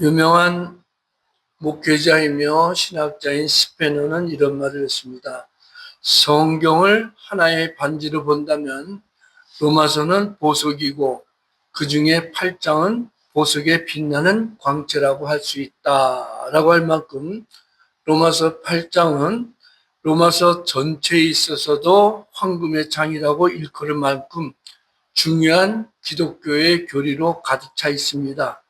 유명한 목회자이며 신학자인 스페너는 이런 말을 했습니다. 성경을 하나의 반지로 본다면 로마서는 보석이고 그 중에 8장은 보석에 빛나는 광채라고 할 수 있다라고 할 만큼 로마서 8장은 로마서 전체에 있어서도 황금의 장이라고 일컬을 만큼 중요한 기독교의 교리로 가득 차 있습니다.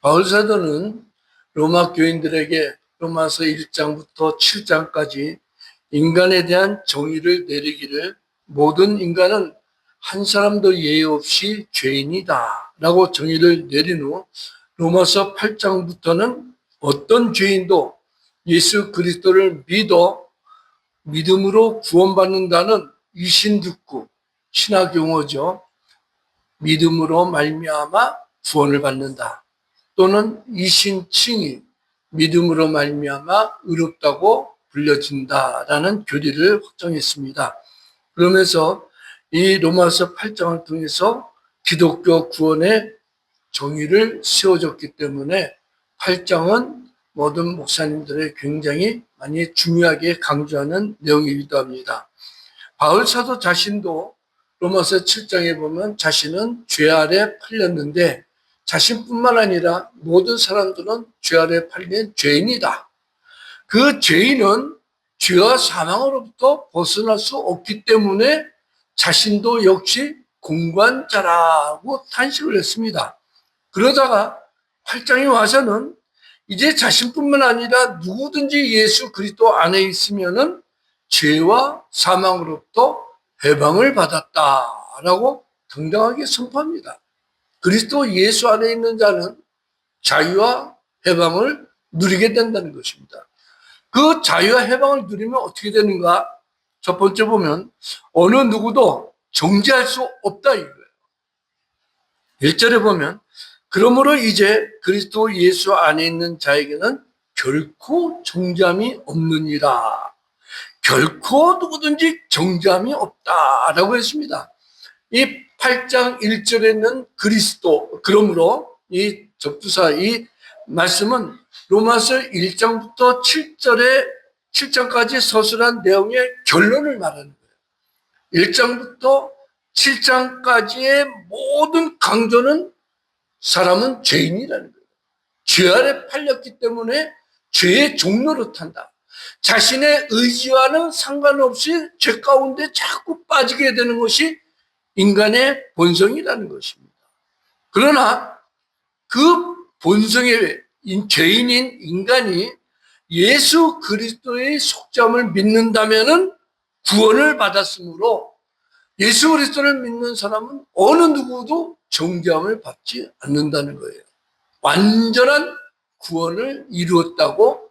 바울 사도는 로마 교인들에게 로마서 1장부터 7장까지 인간에 대한 정의를 내리기를 모든 인간은 한 사람도 예외 없이 죄인이다 라고 정의를 내린 후 로마서 8장부터는 어떤 죄인도 예수 그리스도를 믿음으로 구원받는다는 이신득구, 신학 용어죠. 믿음으로 말미암아 구원을 받는다. 또는 이신칭이 믿음으로 말미암아 의롭다고 불려진다라는 교리를 확정했습니다. 그러면서 이 로마서 8장을 통해서 기독교 구원의 정의를 세워줬기 때문에 8장은 모든 목사님들의 굉장히 많이 중요하게 강조하는 내용이기도 합니다. 바울 사도 자신도 로마서 7장에 보면 자신은 죄 아래 팔렸는데 자신뿐만 아니라 모든 사람들은 죄 아래 팔린 죄인이다. 그 죄인은 죄와 사망으로부터 벗어날 수 없기 때문에 자신도 역시 공관자라고 탄식을 했습니다. 그러다가 8장에 와서는 이제 자신뿐만 아니라 누구든지 예수 그리스도 안에 있으면은 죄와 사망으로부터 해방을 받았다라고 당당하게 선포합니다. 그리스도 예수 안에 있는 자는 자유와 해방을 누리게 된다는 것입니다. 그 자유와 해방을 누리면 어떻게 되는가? 첫 번째 보면 어느 누구도 정죄할 수 없다 이거예요. 1절에 보면 그러므로 이제 그리스도 예수 안에 있는 자에게는 결코 정죄함이 없느니라. 결코 누구든지 정죄함이 없다라고 했습니다. 이 8장 1절에는 그리스도, 그러므로 이 접두사 이 말씀은 로마서 1장부터 7장까지 서술한 내용의 결론을 말하는 거예요. 1장부터 7장까지의 모든 강조는 사람은 죄인이라는 거예요. 죄 아래 팔렸기 때문에 죄의 종로로 탄다. 자신의 의지와는 상관없이 죄 가운데 자꾸 빠지게 되는 것이 인간의 본성이라는 것입니다. 그러나 그 본성의 죄인인 인간이 예수 그리스도의 속죄함을 믿는다면은 구원을 받았으므로 예수 그리스도를 믿는 사람은 어느 누구도 정죄함을 받지 않는다는 거예요. 완전한 구원을 이루었다고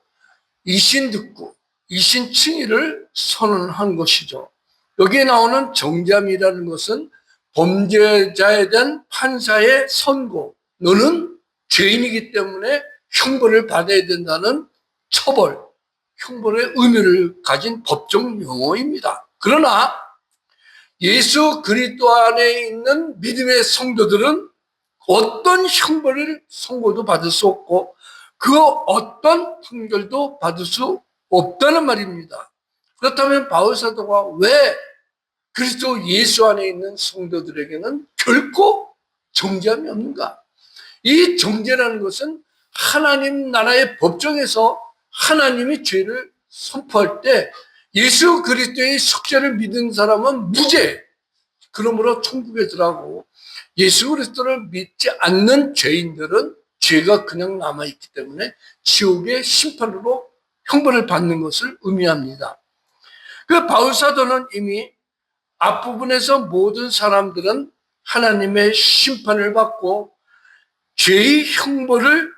이신득구, 이신칭의를 선언한 것이죠. 여기에 나오는 정죄함이라는 것은 범죄자에 대한 판사의 선고, 너는 죄인이기 때문에 형벌을 받아야 된다는 처벌, 형벌의 의미를 가진 법정 용어입니다. 그러나 예수 그리스도 안에 있는 믿음의 성도들은 어떤 형벌을 선고도 받을 수 없고 그 어떤 판결도 받을 수 없다는 말입니다. 그렇다면 바울 사도가 왜 그리스도 예수 안에 있는 성도들에게는 결코 정죄함이 없는가? 이 정죄라는 것은 하나님 나라의 법정에서 하나님이 죄를 선포할 때 예수 그리스도의 속죄를 믿은 사람은 무죄. 그러므로 천국에 들어가고 예수 그리스도를 믿지 않는 죄인들은 죄가 그냥 남아있기 때문에 지옥의 심판으로 형벌을 받는 것을 의미합니다. 그 바울 사도는 이미 앞부분에서 모든 사람들은 하나님의 심판을 받고 죄의 형벌을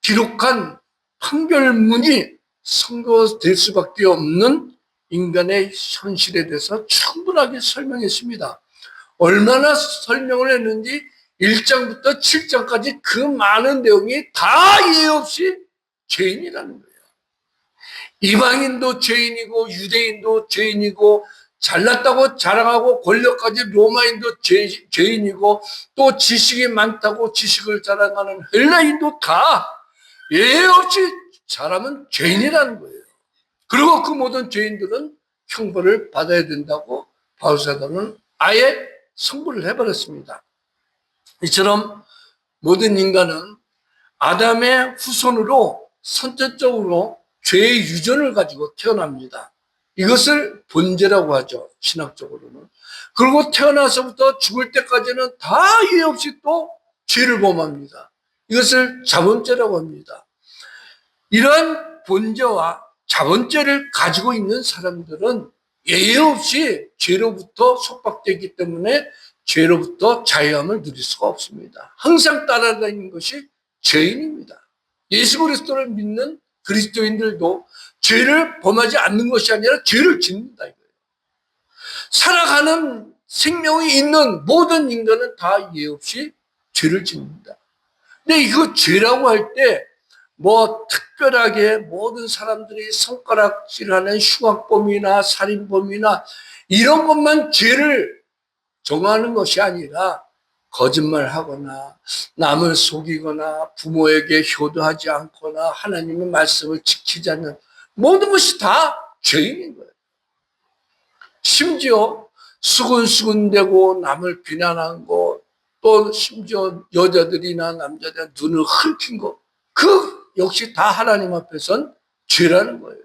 기록한 판결문이 선고될 수밖에 없는 인간의 현실에 대해서 충분하게 설명했습니다. 얼마나 설명을 했는지 1장부터 7장까지 그 많은 내용이 다 예외 없이 죄인이라는 거예요. 이방인도 죄인이고 유대인도 죄인이고 잘났다고 자랑하고 권력까지 로마인도 죄인이고 또 지식이 많다고 지식을 자랑하는 헬라인도 다 예외 없이 사람은 죄인이라는 거예요. 그리고 그 모든 죄인들은 형벌을 받아야 된다고 바울사도는 아예 선고를 해버렸습니다. 이처럼 모든 인간은 아담의 후손으로 선천적으로 죄의 유전을 가지고 태어납니다. 이것을 본죄라고 하죠, 신학적으로는. 그리고 태어나서부터 죽을 때까지는 다 이해 없이 또 죄를 범합니다. 이것을 자본죄라고 합니다. 이러한 본죄와 자본죄를 가지고 있는 사람들은 예외 없이 죄로부터 속박되기 때문에 죄로부터 자유함을 누릴 수가 없습니다. 항상 따라다니는 것이 죄인입니다. 예수 그리스도를 믿는 그리스도인들도 죄를 범하지 않는 것이 아니라 죄를 짓는다 이거예요. 살아가는 생명이 있는 모든 인간은 다 예외 없이 죄를 짓는다. 근데 이거 죄라고 할 때 뭐 특별하게 모든 사람들이 손가락질하는 흉악범이나 살인범이나 이런 것만 죄를 정하는 것이 아니라 거짓말하거나 남을 속이거나 부모에게 효도하지 않거나 하나님의 말씀을 지키지 않는 모든 것이 다 죄인인 거예요. 심지어 수근수근대고 남을 비난한 거, 또 심지어 여자들이나 남자들 눈을 헐킨 거, 그 역시 다 하나님 앞에선 죄라는 거예요.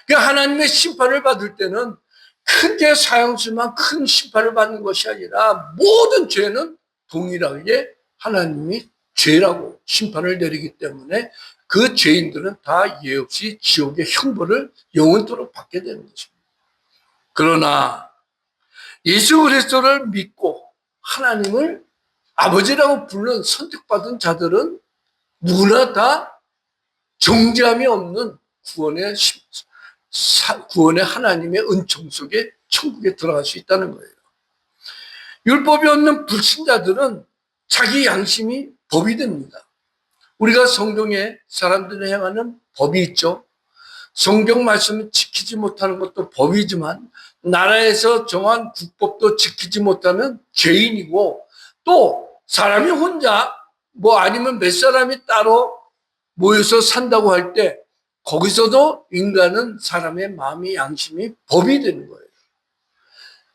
그러니까 하나님의 심판을 받을 때는 크게 사형수만 큰 심판을 받는 것이 아니라 모든 죄는 동일하게 하나님이 죄라고 심판을 내리기 때문에 그 죄인들은 다 예외 없이 지옥의 형벌을 영원토록 받게 되는 것입니다. 그러나 예수 그리스도를 믿고 하나님을 아버지라고 부르는 선택받은 자들은 누구나 다 정죄함이 없는 구원의 하나님의 은총 속에 천국에 들어갈 수 있다는 거예요. 율법이 없는 불신자들은 자기 양심이 법이 됩니다. 우리가 성경에 사람들이 행하는 법이 있죠. 성경 말씀을 지키지 못하는 것도 법이지만 나라에서 정한 국법도 지키지 못하면 죄인이고, 또 사람이 혼자 뭐 아니면 몇 사람이 따로 모여서 산다고 할 때 거기서도 인간은 사람의 마음이 양심이 법이 되는 거예요.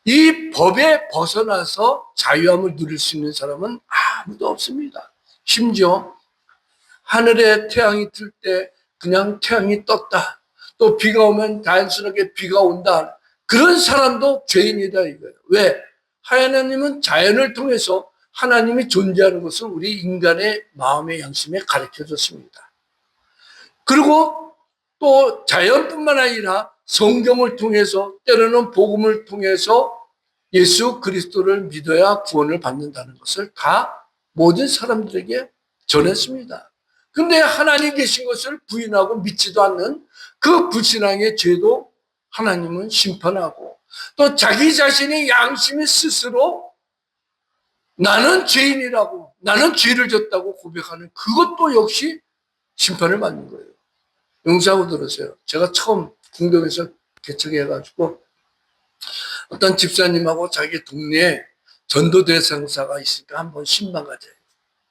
이 법에 벗어나서 자유함을 누릴 수 있는 사람은 아무도 없습니다. 심지어 하늘에 태양이 뜰 때 그냥 태양이 떴다, 또 비가 오면 자연스럽게 비가 온다, 그런 사람도 죄인이다 이거예요. 왜? 하나님은 자연을 통해서 하나님이 존재하는 것을 우리 인간의 마음의 양심에 가르쳐 줬습니다. 그리고 또 자연뿐만 아니라 성경을 통해서, 때로는 복음을 통해서 예수 그리스도를 믿어야 구원을 받는다는 것을 다 모든 사람들에게 전했습니다. 근데 하나님 계신 것을 부인하고 믿지도 않는 그 불신앙의 죄도 하나님은 심판하고, 또 자기 자신의 양심이 스스로 나는 죄인이라고, 나는 죄를 졌다고 고백하는 그것도 역시 심판을 받는 거예요. 용서하고 들으세요. 제가 처음 궁동에서 개척해가지고 어떤 집사님하고 자기 동네에 전도 대상사가 있으니까 한번 신방 가자.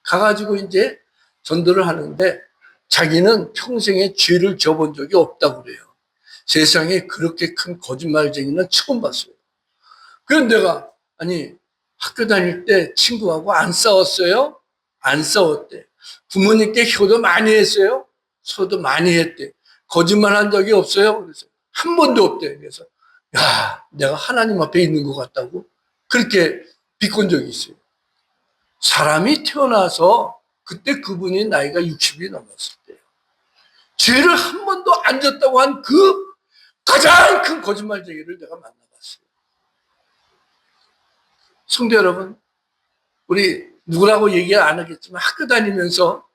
가가지고 이제 전도를 하는데 자기는 평생에 죄를 져본 적이 없다고 그래요. 세상에 그렇게 큰 거짓말쟁이는 처음 봤어요. 그래서 내가, 아니 학교 다닐 때 친구하고 안 싸웠어요? 안 싸웠대. 부모님께 효도 많이 했어요? 효도 많이 했대. 거짓말 한 적이 없어요? 그래서 한 번도 없대. 그래서 야, 내가 하나님 앞에 있는 것 같다고 그렇게 비꼰 적이 있어요. 사람이 태어나서 그때 그분이 나이가 60이 넘었을 때요. 죄를 한 번도 안 졌다고 한 그 가장 큰 거짓말쟁이를 내가 만나봤어요. 성도 여러분, 우리 누구라고 얘기 안 하겠지만 학교 다니면서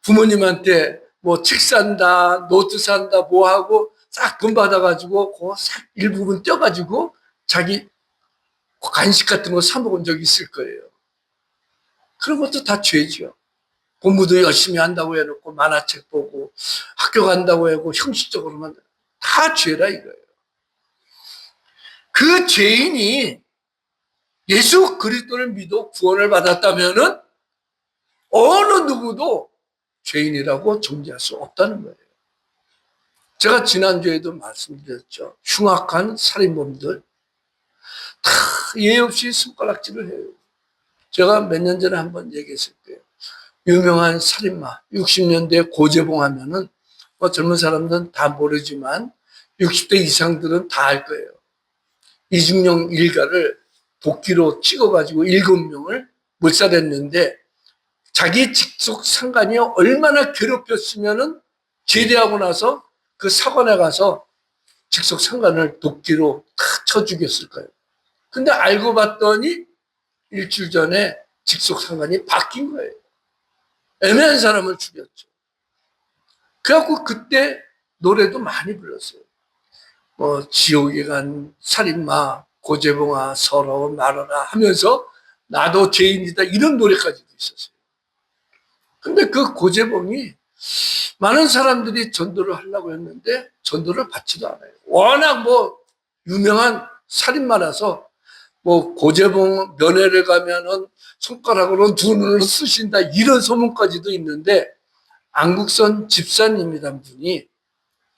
부모님한테 뭐 책 산다, 노트 산다, 뭐 하고 싹 돈 받아가지고 그 싹 일부분 떼어가지고 자기 간식 같은 거 사 먹은 적이 있을 거예요. 그런 것도 다 죄죠. 공부도 열심히 한다고 해놓고 만화책 보고 학교 간다고 해고 형식적으로만 다 죄라 이거예요. 그 죄인이 예수 그리스도를 믿어 구원을 받았다면은 어느 누구도 죄인이라고 정죄할 수 없다는 거예요. 제가 지난주에도 말씀드렸죠. 흉악한 살인범들 다 예의 없이 손가락질을 해요. 제가 몇 년 전에 한번 얘기했을 거예요. 유명한 살인마 60년대 고재봉 하면은 뭐 젊은 사람들은 다 모르지만 60대 이상들은 다 알 거예요. 이중용 일가를 도끼로 찍어가지고 7명을 몰살했는데 자기 직속 상관이 얼마나 괴롭혔으면은 제대하고 나서 그 사관에 가서 직속 상관을 도끼로 탁 쳐 죽였을까요? 근데 알고 봤더니 일주일 전에 직속 상관이 바뀐 거예요. 애매한 사람을 죽였죠. 그래갖고 그때 노래도 많이 불렀어요. 뭐 지옥에 간 살인마 고재봉아 서러워 말아라 하면서 나도 죄인이다 이런 노래까지도 있었어요. 근데 그 고재봉이 많은 사람들이 전도를 하려고 했는데 전도를 받지도 않아요. 워낙 뭐 유명한 살인마라서 뭐 고재봉 면회를 가면은 손가락으로 두 눈을 쑤신다 이런 소문까지도 있는데 안국선 집사님이란 분이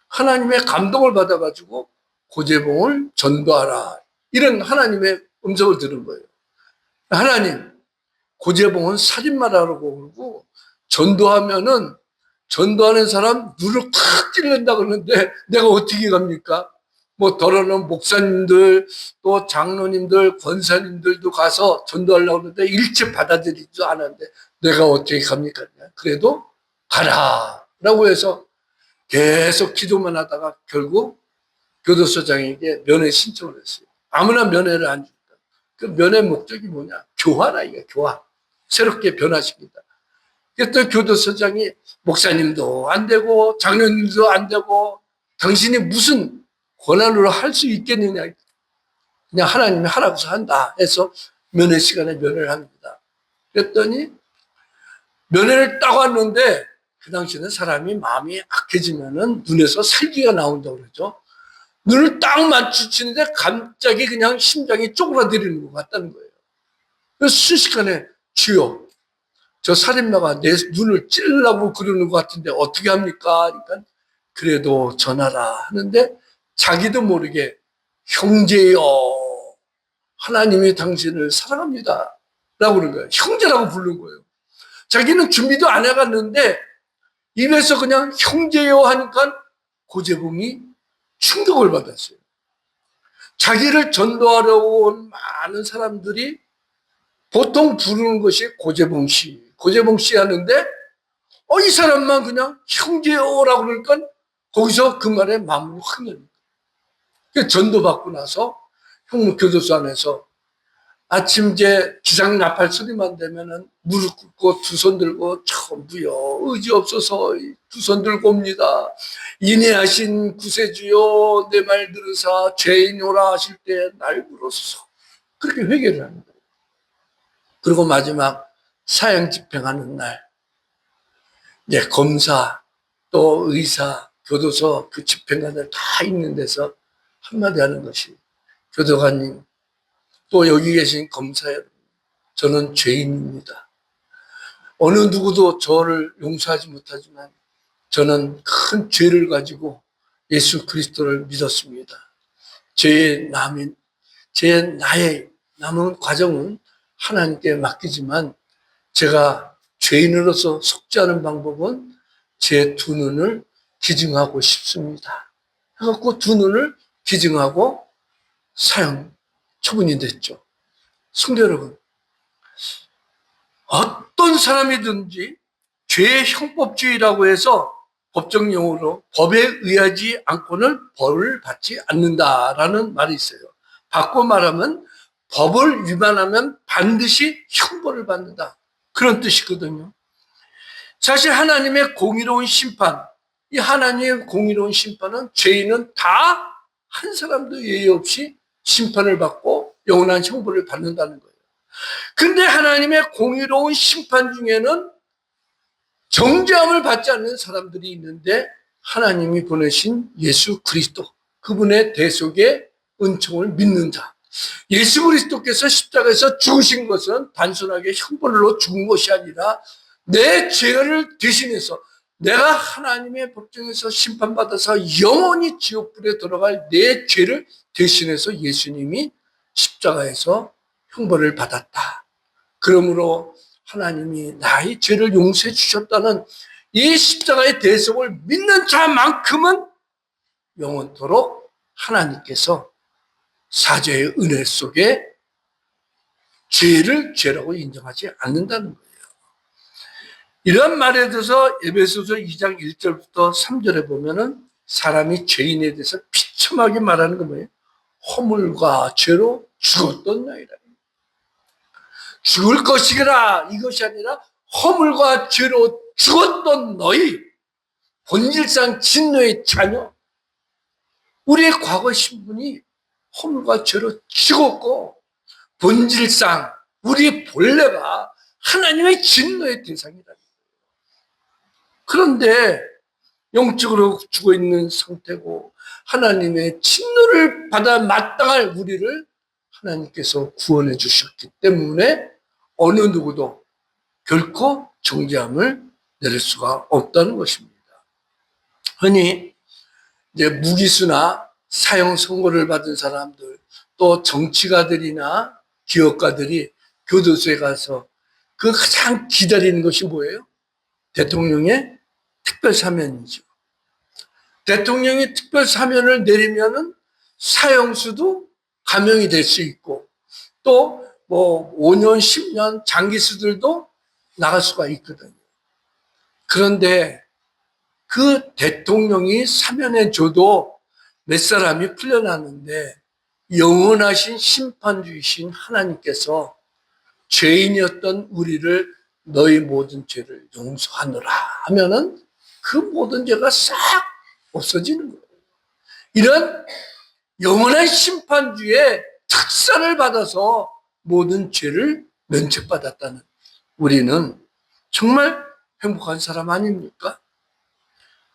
하나님의 감동을 받아가지고 고재봉을 전도하라 이런 하나님의 음성을 들은 거예요. 하나님 고재봉은 살인마라고 그러고 전도하면은 전도하는 사람 눈을 콱 찔른다 그러는데 내가 어떻게 갑니까? 뭐 더러는 목사님들 또 장로님들 권사님들도 가서 전도하려고 하는데 일체 받아들이지도 않았는데 내가 어떻게 갑니까? 그래도 가라라고 해서 계속 기도만 하다가 결국 교도소장에게 면회 신청을 했어요. 아무나 면회를 안 준다. 그 면회 목적이 뭐냐? 교화라 이게 교화. 새롭게 변화시킨다. 그랬더니 교도소장이 목사님도 안 되고 장로님도 안 되고 당신이 무슨 권한으로 할 수 있겠느냐. 그냥 하나님이 하라고서 한다 해서 면회 시간에 면회를 합니다. 그랬더니 면회를 딱 왔는데 그 당시에는 사람이 마음이 악해지면은 눈에서 살기가 나온다고 그러죠. 눈을 딱 마주치는데 갑자기 그냥 심장이 쪼그라들이는 것 같다는 거예요. 그래서 순식간에 주여 저 살인마가 내 눈을 찔러고 그러는 것 같은데 어떻게 합니까? 그러니까 그래도 전하라 하는데 자기도 모르게 형제여 하나님이 당신을 사랑합니다 라고 그러는 거예요. 형제라고 부르는 거예요. 자기는 준비도 안 해갔는데 입에서 그냥 형제여 하니까 고재봉이 충격을 받았어요. 자기를 전도하려고 온 많은 사람들이 보통 부르는 것이 고재봉 씨 하는데 이 사람만 그냥 형제여라고 그러니까 거기서 그 말에 마음이 확 열립니다. 전도받고 나서 형무교도소 안에서 아침 이제 기상 나팔 소리만 되면은 무릎 꿇고 두 손 들고 천부여 의지 없어서 두 손 들고 옵니다. 인애하신 구세주여 내 말 들으사 죄인오라 하실 때 날 불러서 그렇게 회개를 합니다. 그리고 마지막 사형 집행하는 날 이제 검사 또 의사 교도소 그 집행관들 다 있는 데서 한마디 하는 것이 교도관님 또 여기 계신 검사 여러분 저는 죄인입니다. 어느 누구도 저를 용서하지 못하지만 저는 큰 죄를 가지고 예수 그리스도를 믿었습니다. 나의 남은 과정은 하나님께 맡기지만 제가 죄인으로서 속죄하는 방법은 제 두 눈을 기증하고 싶습니다. 그래갖고 두 눈을 기증하고 사형 처분이 됐죠. 성도 여러분, 어떤 사람이든지 죄의 형법주의라고 해서 법정 용어로 법에 의하지 않고는 벌을 받지 않는다라는 말이 있어요. 바꿔 말하면 법을 위반하면 반드시 형벌을 받는다. 그런 뜻이거든요. 사실 하나님의 공의로운 심판, 이 하나님의 공의로운 심판은 죄인은 다 한 사람도 예의 없이 심판을 받고 영원한 형벌을 받는다는 거예요. 근데 하나님의 공의로운 심판 중에는 정죄함을 받지 않는 사람들이 있는데 하나님이 보내신 예수 그리스도, 그분의 대속의 은총을 믿는 자. 예수 그리스도께서 십자가에서 죽으신 것은 단순하게 형벌로 죽은 것이 아니라 내 죄를 대신해서 내가 하나님의 법정에서 심판받아서 영원히 지옥불에 들어갈 내 죄를 대신해서 예수님이 십자가에서 형벌을 받았다. 그러므로 하나님이 나의 죄를 용서해 주셨다는 이 십자가의 대속을 믿는 자만큼은 영원토록 하나님께서 사죄의 은혜 속에 죄를 죄라고 인정하지 않는다는 거예요. 이런 말에 대해서 에베소서 2장 1절부터 3절에 보면은 사람이 죄인에 대해서 비참하게 말하는 건 뭐예요? 허물과 죄로 죽었던 나이라. 죽을 것이라 이것이 아니라 허물과 죄로 죽었던 너희, 본질상 진노의 자녀. 우리의 과거 신분이 허물과 죄로 죽었고 본질상 우리의 본래가 하나님의 진노의 대상이다. 그런데 영적으로 죽어있는 상태고 하나님의 진노를 받아 마땅할 우리를 하나님께서 구원해 주셨기 때문에 어느 누구도 결코 정죄함을 내릴 수가 없다는 것입니다. 흔히 이제 무기수나 사형 선고를 받은 사람들, 또 정치가들이나 기업가들이 교도소에 가서 그 가장 기다리는 것이 뭐예요? 대통령의 특별사면이죠. 대통령이 특별사면을 내리면은 사형수도 감형이 될 수 있고 또 뭐 5년, 10년 장기수들도 나갈 수가 있거든요. 그런데 그 대통령이 사면해 줘도 몇 사람이 풀려나는데 영원하신 심판주이신 하나님께서 죄인이었던 우리를 너희 모든 죄를 용서하노라 하면은 그 모든 죄가 싹 없어지는 거예요. 이런 영원한 심판주의 특사를 받아서 모든 죄를 면책받았다는 우리는 정말 행복한 사람 아닙니까?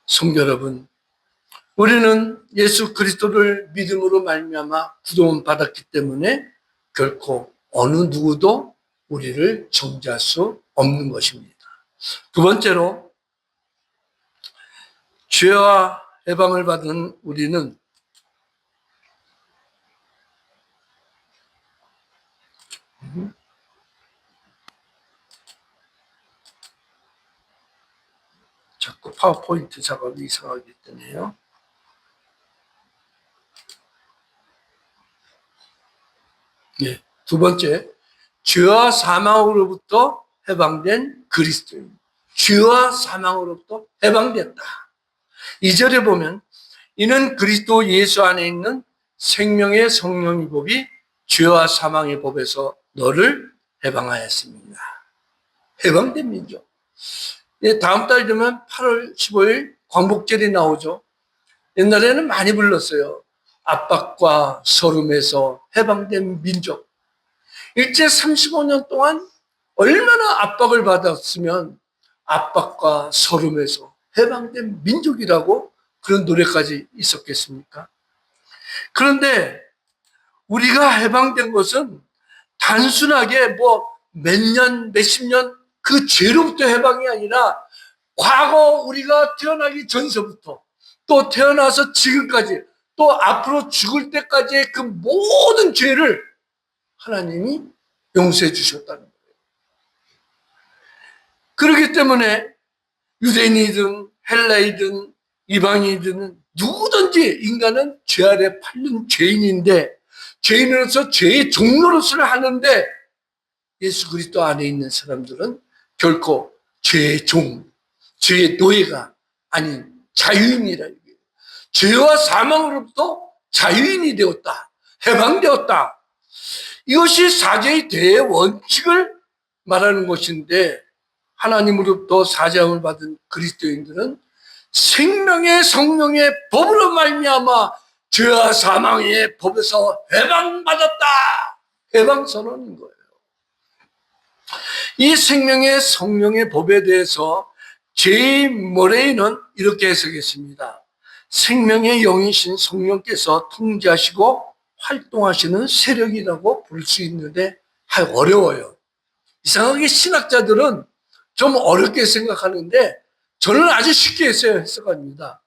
성도 여러분, 우리는 예수 그리스도를 믿음으로 말미암아 구원 받았기 때문에 결코 어느 누구도 우리를 정죄할 수 없는 것입니다. 두 번째로 죄와 해방을 받은 우리는 자꾸 파워포인트 작업이 이상하게 되네요. 네, 두 번째, 죄와 사망으로부터 해방된 그리스도인. 죄와 사망으로부터 해방됐다. 2절에 보면 이는 그리스도 예수 안에 있는 생명의 성령의 법이 죄와 사망의 법에서 너를 해방하였습니다. 해방된 민족. 다음 달 되면 8월 15일 광복절이 나오죠. 옛날에는 많이 불렀어요. 압박과 서름에서 해방된 민족. 일제 35년 동안 얼마나 압박을 받았으면 압박과 서름에서 해방된 민족이라고 그런 노래까지 있었겠습니까? 그런데 우리가 해방된 것은 단순하게 뭐 몇 년, 몇십 년 그 죄로부터 해방이 아니라 과거 우리가 태어나기 전서부터 또 태어나서 지금까지 또 앞으로 죽을 때까지의 그 모든 죄를 하나님이 용서해 주셨다는 거예요. 그렇기 때문에 유대인이든 헬라이든 이방인이든 누구든지 인간은 죄 아래 팔린 죄인인데 죄인으로서 죄의 종노릇을 하는데 예수 그리스도 안에 있는 사람들은 결코 죄의 종, 죄의 노예가 아닌 자유인이라. 죄와 사망으로부터 자유인이 되었다. 해방되었다. 이것이 사죄의 대원칙을 말하는 것인데 하나님으로부터 사죄함을 받은 그리스도인들은 생명의 성령의 법으로 말미암아 죄와 사망의 법에서 해방받았다. 해방선언인 거예요. 이 생명의 성령의 법에 대해서 제이 머레이는 이렇게 해석했습니다. 생명의 영이신 성령께서 통제하시고 활동하시는 세력이라고 볼 수 있는데 어려워요. 이상하게 신학자들은 좀 어렵게 생각하는데 저는 아주 쉽게 해석합니다.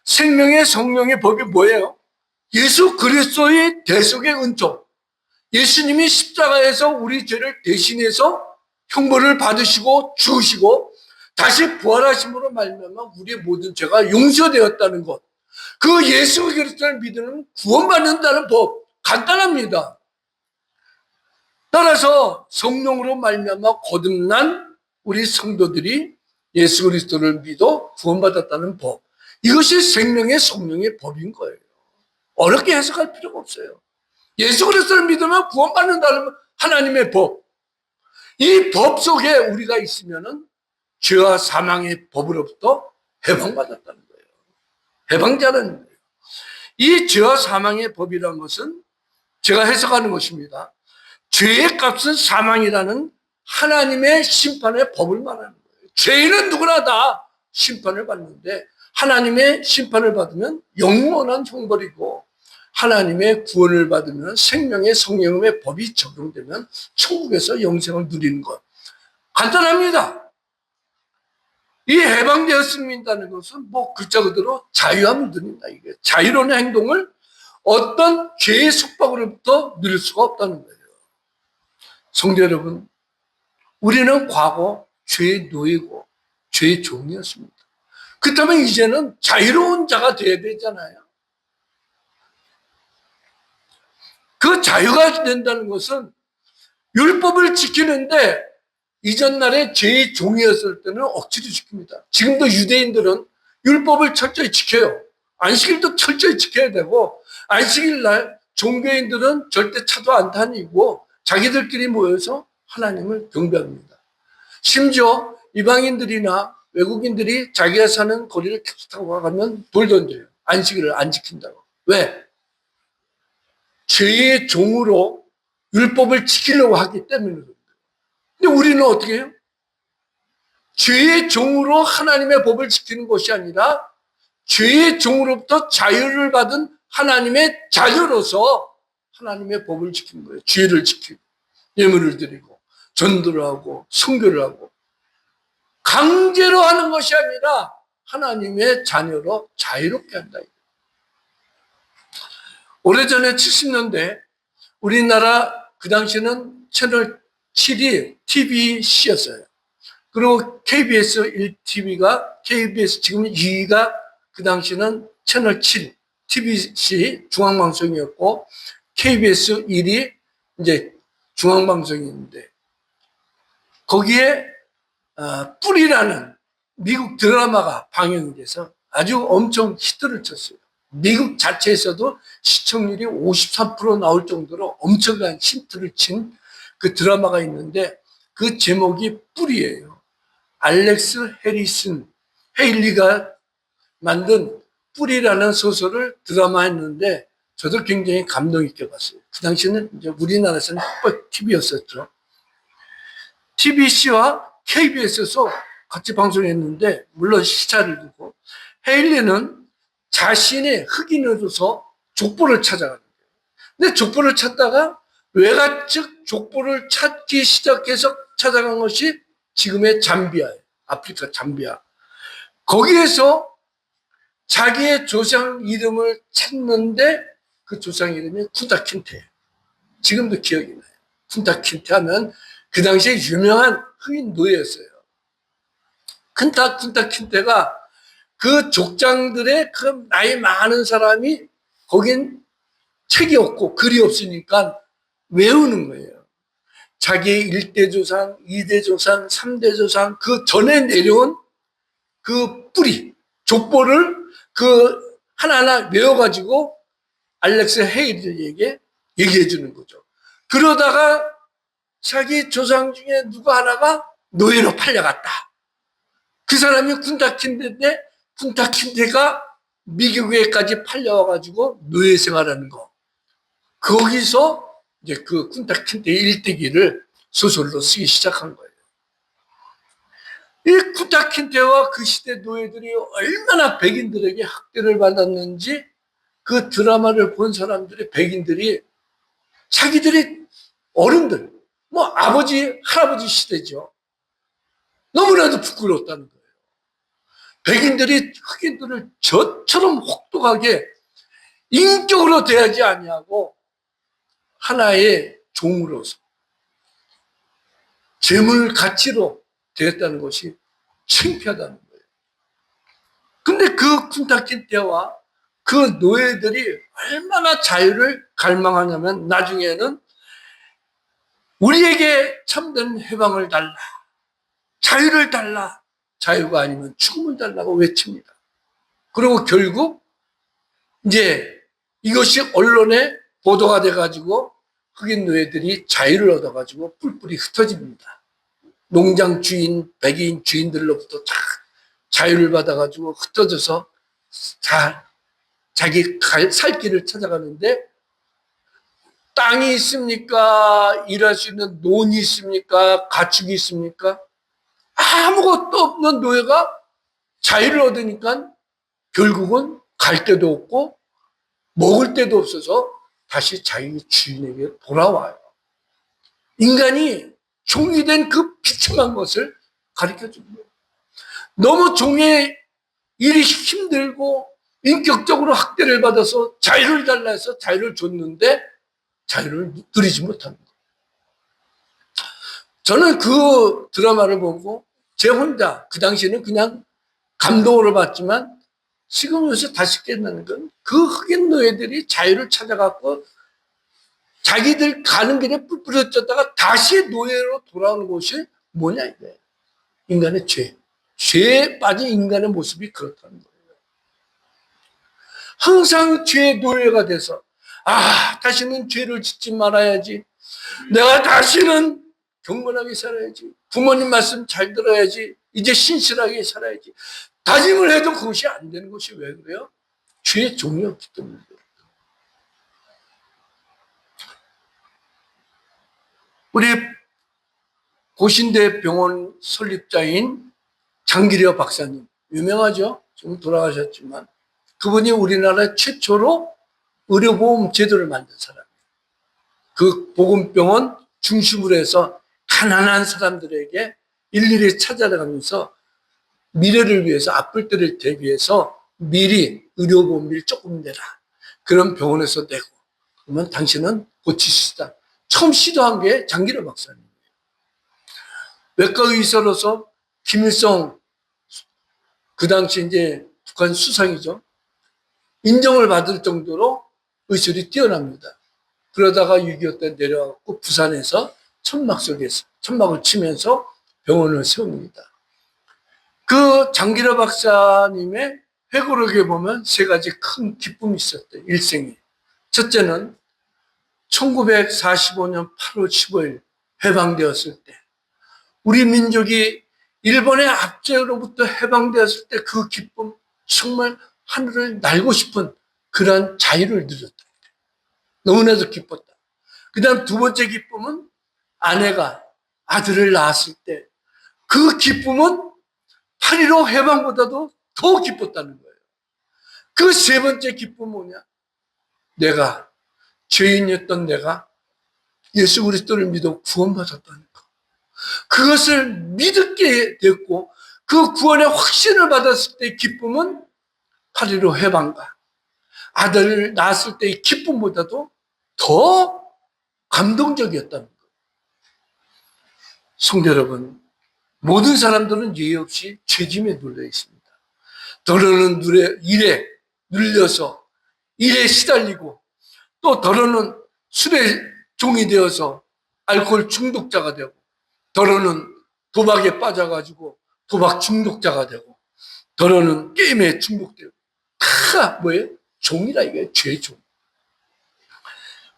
생명의 성령의 법이 뭐예요? 예수 그리스도의 대속의 은총. 예수님이 십자가에서 우리 죄를 대신해서 형벌을 받으시고 죽으시고 다시 부활하심으로 말미암아 우리의 모든 죄가 용서되었다는 것. 그 예수 그리스도를 믿으면 구원받는다는 법. 간단합니다. 따라서 성령으로 말미암아 거듭난 우리 성도들이 예수 그리스도를 믿어 구원받았다는 법. 이것이 생명의 성령의 법인 거예요. 어렵게 해석할 필요가 없어요. 예수 그리스도를 믿으면 구원받는다는 하나님의 법. 이 법 속에 우리가 있으면은 죄와 사망의 법으로부터 해방받았다는 거예요. 해방자라는 거예요. 이 죄와 사망의 법이라는 것은 제가 해석하는 것입니다. 죄의 값은 사망이라는 하나님의 심판의 법을 말하는 거예요. 죄인은 누구나 다 심판을 받는데 하나님의 심판을 받으면 영원한 형벌이고 하나님의 구원을 받으면 생명의 성령의 법이 적용되면 천국에서 영생을 누리는 것. 간단합니다. 이 해방되었습니다는 것은 뭐 글자 그대로 자유함을 누린다. 이게 자유로운 행동을 어떤 죄의 속박으로부터 누릴 수가 없다는 거예요. 성도 여러분, 우리는 과거 죄의 노예고 죄의 종이었습니다. 그렇다면 이제는 자유로운 자가 되어야 되잖아요. 그 자유가 된다는 것은 율법을 지키는데 이전 날에 죄의 종이었을 때는 억지로 지킵니다. 지금도 유대인들은 율법을 철저히 지켜요. 안식일도 철저히 지켜야 되고 안식일 날 종교인들은 절대 차도 안 다니고 자기들끼리 모여서 하나님을 경배합니다. 심지어 이방인들이나 외국인들이 자기가 사는 거리를 택시 타고 가면 돌 던져요. 안식일을 안 지킨다고. 왜? 죄의 종으로 율법을 지키려고 하기 때문에 그렇습니다. 근데 우리는 어떻게 해요? 죄의 종으로 하나님의 법을 지키는 것이 아니라 죄의 종으로부터 자유를 받은 하나님의 자녀로서 하나님의 법을 지키는 거예요. 죄를 지키고 예물을 드리고 전도를 하고 선교를 하고 강제로 하는 것이 아니라 하나님의 자녀로 자유롭게 한다. 오래전에 70년대 우리나라 그 당시에는 채널 7이 TBC였어요. 그리고 KBS 1TV가 KBS 지금 2위가 그 당시는 채널 7 TBC 중앙방송이었고 KBS 1이 이제 중앙방송이었는데 거기에 뿌리라는 미국 드라마가 방영이 돼서 아주 엄청 히트를 쳤어요. 미국 자체에서도 시청률이 53% 나올 정도로 엄청난 히트를 친 그 드라마가 있는데 그 제목이 뿌리예요. 알렉스 헤일리가 만든 뿌리라는 소설을 드라마했는데 저도 굉장히 감동 있게 봤어요. 그 당시에는 이제 우리나라에서는 TV였었죠. TBC와 KBS에서 같이 방송했는데 물론 시차를 두고 헤일리는 자신의 흑인으로서 족보를 찾아가는 거예요. 근데 족보를 찾다가 외가측 족보를 찾기 시작해서 찾아간 것이 지금의 잠비아예요. 아프리카 잠비아. 거기에서 자기의 조상 이름을 찾는데 그 조상 이름이 쿤타킨테예요. 지금도 기억이 나요. 쿤타킨테 하면 그 당시에 유명한 흑인 노예였어요. 쿤타킨테가 그 족장들의 그 나이 많은 사람이 거긴 책이 없고 글이 없으니까 외우는 거예요. 자기의 1대 조상, 2대 조상, 3대 조상 그 전에 내려온 그 뿌리, 족보를 그 하나하나 외워가지고 알렉스 헤일리에게 얘기해 주는 거죠. 그러다가 자기 조상 중에 누구 하나가 노예로 팔려갔다. 그 사람이 쿤타킨테인데 쿤타킨테가 미국에까지 팔려와가지고 노예 생활하는 거. 거기서 이제 그 쿤타킨테의 일대기를 소설로 쓰기 시작한 거예요. 이 쿤타킨테와 그 시대 노예들이 얼마나 백인들에게 학대를 받았는지 그 드라마를 본 사람들이, 백인들이 자기들이 어른들, 뭐 아버지, 할아버지 시대죠. 너무나도 부끄러웠다는 거예요. 백인들이 흑인들을 저처럼 혹독하게 인격으로 대하지 아니하고 하나의 종으로서 재물 가치로 대했다는 것이 창피하다는 거예요. 근데 그 쿤타킨 때와 그 노예들이 얼마나 자유를 갈망하냐면 나중에는 우리에게 참된 해방을 달라, 자유를 달라, 자유가 아니면 죽음을 달라고 외칩니다. 그리고 결국 이제 이것이 언론에 보도가 돼가지고 흑인 노예들이 자유를 얻어가지고 뿔뿔이 흩어집니다. 농장 주인, 백인 주인들로부터 자유를 받아가지고 흩어져서 자기 살 길을 찾아가는데, 땅이 있습니까? 일할 수 있는 논이 있습니까? 가축이 있습니까? 아무것도 없는 노예가 자유를 얻으니까 결국은 갈 데도 없고 먹을 데도 없어서 다시 자기 주인에게 돌아와요. 인간이 종이 된 그 비참한 것을 가르쳐 줍니다. 너무 종의 일이 힘들고 인격적으로 학대를 받아서 자유를 달라 해서 자유를 줬는데 자유를 누리지 못합니다. 저는 그 드라마를 보고 제 혼자, 그 당시에는 그냥 감동으로 봤지만 지금 요새 다시 깨닫는 건 그 흑인 노예들이 자유를 찾아갖고 자기들 가는 길에 뿔뿔해졌다가 다시 노예로 돌아오는 것이 뭐냐 이거예요. 인간의 죄. 죄에 빠진 인간의 모습이 그렇다는 거예요. 항상 죄의 노예가 돼서 다시는 죄를 짓지 말아야지. 내가 다시는 경건하게 살아야지. 부모님 말씀 잘 들어야지. 이제 신실하게 살아야지. 다짐을 해도 그것이 안 되는 것이 왜 그래요? 죄의 종이 없기 때문이에요. 우리 고신대 병원 설립자인 장기려 박사님, 유명하죠? 지금 돌아가셨지만 그분이 우리나라 최초로 의료보험 제도를 만든 사람이에요. 그 보건병원 중심으로 해서 가난한 사람들에게 일일이 찾아가면서 미래를 위해서, 아플 때를 대비해서 미리 의료보험비를 조금 내라. 그런 병원에서 내고, 그러면 당신은 고칠 수 있다. 처음 시도한 게 장기려 박사님이에요. 외과 의사로서 김일성, 그 당시 이제 북한 수상이죠. 인정을 받을 정도로 의술이 뛰어납니다. 그러다가 6.25 때 내려와서 부산에서 천막을 치면서 병원을 세웁니다. 그 장기려 박사님의 회고록에 보면 세 가지 큰 기쁨이 있었대요. 일생에. 첫째는 1945년 8월 15일 해방되었을 때 우리 민족이 일본의 압제로부터 해방되었을 때 그 기쁨, 정말 하늘을 날고 싶은 그런 자유를 누렸다. 너무나도 기뻤다. 그 다음 두 번째 기쁨은 아내가 아들을 낳았을 때 그 기쁨은 8.15 해방보다도 더 기뻤다는 거예요. 그 세 번째 기쁨은 뭐냐? 내가, 죄인이었던 내가 예수 그리스도를 믿어 구원받았다는 거. 그것을 믿게 됐고 그 구원의 확신을 받았을 때의 기쁨은 8.15 해방과 아들을 낳았을 때의 기쁨보다도 더 감동적이었다는 거예요. 성도 여러분, 모든 사람들은 예의 없이 죄짐에 눌려 있습니다. 더러는 일에 눌려서 일에 시달리고 또 더러는 술의 종이 되어서 알코올 중독자가 되고 더러는 도박에 빠져가지고 도박 중독자가 되고 더러는 게임에 중독되고 다 뭐예요? 종이라 이거예요. 죄의 종.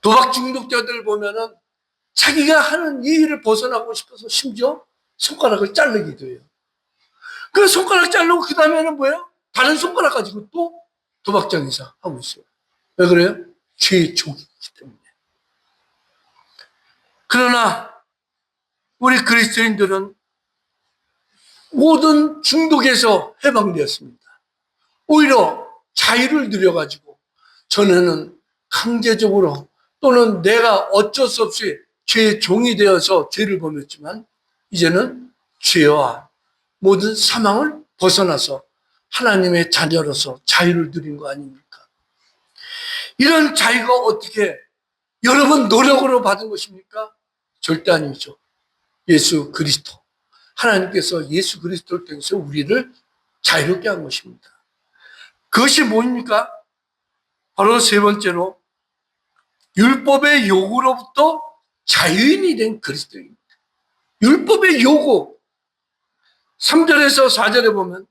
도박 중독자들 보면은 자기가 하는 이 일을 벗어나고 싶어서 심지어 손가락을 자르기도 해요. 그 손가락 자르고 그 다음에는 뭐예요? 다른 손가락 가지고 또 도박장에서 하고 있어요. 왜 그래요? 죄의 종이기 때문에. 그러나 우리 그리스도인들은 모든 중독에서 해방되었습니다. 오히려 자유를 누려가지고 전에는 강제적으로 또는 내가 어쩔 수 없이 죄의 종이 되어서 죄를 범했지만 이제는 죄와 모든 사망을 벗어나서 하나님의 자녀로서 자유를 누린 거 아닙니까? 이런 자유가 어떻게 여러분 노력으로 받은 것입니까? 절대 아니죠. 예수 그리스도. 하나님께서 예수 그리스도를 통해서 우리를 자유롭게 한 것입니다. 그것이 뭡니까? 바로 세 번째로 율법의 요구로부터 자유인이 된 그리스도입니다. 율법의 요구. 3절에서 4절에 보면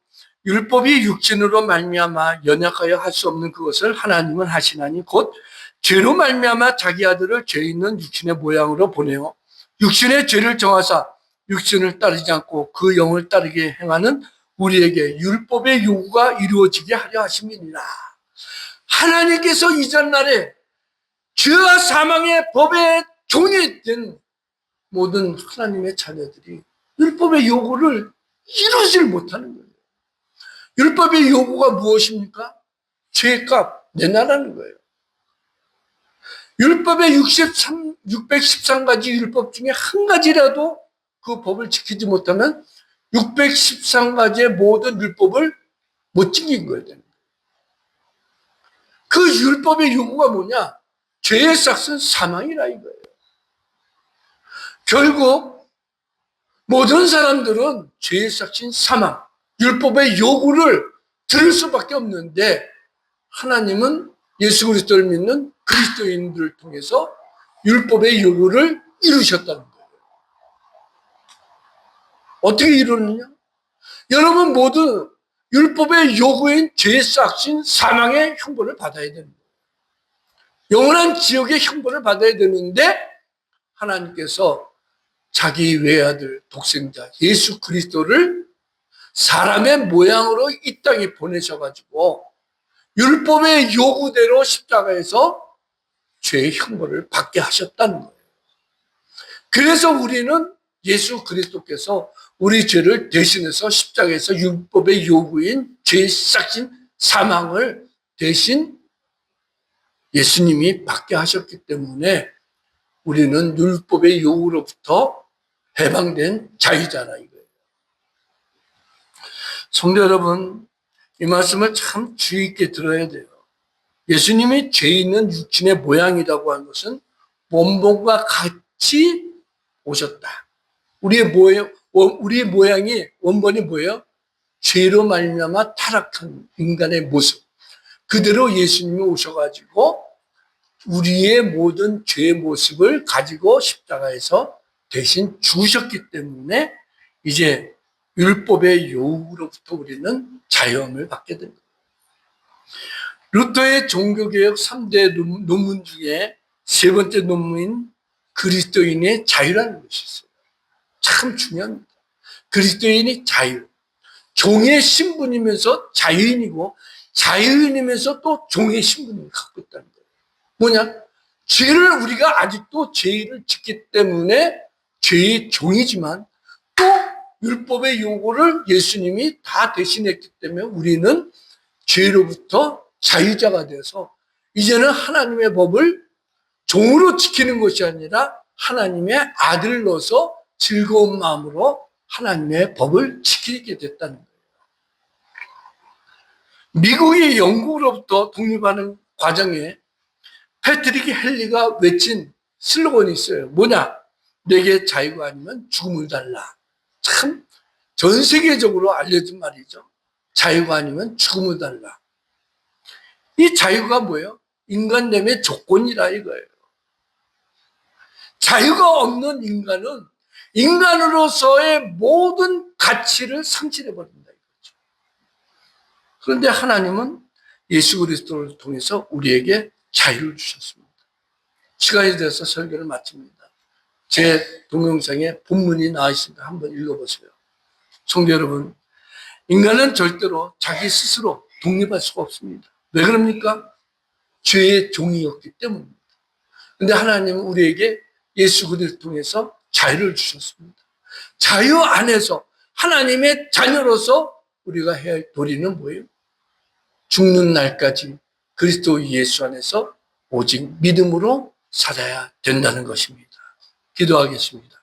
율법이 육신으로 말미암아 연약하여 할 수 없는 그것을 하나님은 하시나니 곧 죄로 말미암아 자기 아들을 죄 있는 육신의 모양으로 보내어 육신의 죄를 정하사 육신을 따르지 않고 그 영을 따르게 행하는 우리에게 율법의 요구가 이루어지게 하려 하심이니라. 하나님께서 이전날에 죄와 사망의 법의 종이 된 모든 하나님의 자녀들이 율법의 요구를 이루질 못하는 거예요. 율법의 요구가 무엇입니까? 죄값 내놔라는 거예요. 율법의 613가지 율법 중에 한 가지라도 그 법을 지키지 못하면 613가지의 모든 율법을 못 지킨 거예요. 그 율법의 요구가 뭐냐? 죄의 삭은 사망이라 이거예요. 결국 모든 사람들은 죄의 삭인 사망, 율법의 요구를 들을 수밖에 없는데 하나님은 예수 그리스도를 믿는 그리스도인들을 통해서 율법의 요구를 이루셨다는 거예요. 어떻게 이루느냐? 여러분 모두 율법의 요구인 죄의 삭인 사망의 형벌을 받아야 됩니다. 영원한 지옥의 형벌을 받아야 되는데 하나님께서 자기 외아들 독생자 예수 그리스도를 사람의 모양으로 이 땅에 보내셔가지고 율법의 요구대로 십자가에서 죄의 형벌을 받게 하셨다는 거예요. 그래서 우리는 예수 그리스도께서 우리 죄를 대신해서 십자가에서 율법의 요구인 죄의 삭인 사망을 대신 예수님이 받게 하셨기 때문에 우리는 율법의 요구로부터 해방된 자유잖아 이거예요. 성도 여러분, 이 말씀을 참 주의 있게 들어야 돼요. 예수님이 죄 있는 육신의 모양이라고 하는 것은 원본과 같이 오셨다. 우리의 모양이 원본이 뭐예요? 죄로 말미암아 타락한 인간의 모습. 그대로 예수님이 오셔가지고 우리의 모든 죄의 모습을 가지고 십자가에서 대신 죽으셨기 때문에 이제 율법의 요구로부터 우리는 자유함을 받게 됩니다. 루터의 종교개혁 3대 논문 중에 세 번째 논문인 그리스도인의 자유라는 것이 있어요. 참 중요합니다. 그리스도인이 자유. 종의 신분이면서 자유인이고 자유인이면서 또 종의 신분을 갖고 있다는 거예요. 뭐냐? 죄를 우리가 아직도 죄를 짓기 때문에 죄의 종이지만 또 율법의 요구를 예수님이 다 대신했기 때문에 우리는 죄로부터 자유자가 되어서 이제는 하나님의 법을 종으로 지키는 것이 아니라 하나님의 아들로서 즐거운 마음으로 하나님의 법을 지키게 됐다는 거예요. 미국이 영국으로부터 독립하는 과정에 패트릭 헨리가 외친 슬로건이 있어요. 뭐냐? 내게 자유가 아니면 죽음을 달라. 참 전 세계적으로 알려진 말이죠. 자유가 아니면 죽음을 달라. 이 자유가 뭐예요? 인간됨의 조건이라 이거예요. 자유가 없는 인간은 인간으로서의 모든 가치를 상실해버린다 이거죠. 그런데 하나님은 예수 그리스도를 통해서 우리에게 자유를 주셨습니다. 시간이 돼서 설교를 마칩니다. 제 동영상에 본문이 나와 있습니다. 한번 읽어보세요. 성도 여러분, 인간은 절대로 자기 스스로 독립할 수가 없습니다. 왜 그럽니까? 죄의 종이었기 때문입니다. 그런데 하나님은 우리에게 예수 그리스도를 통해서 자유를 주셨습니다. 자유 안에서 하나님의 자녀로서 우리가 해야 할 도리는 뭐예요? 죽는 날까지 그리스도 예수 안에서 오직 믿음으로 살아야 된다는 것입니다. 기도하겠습니다.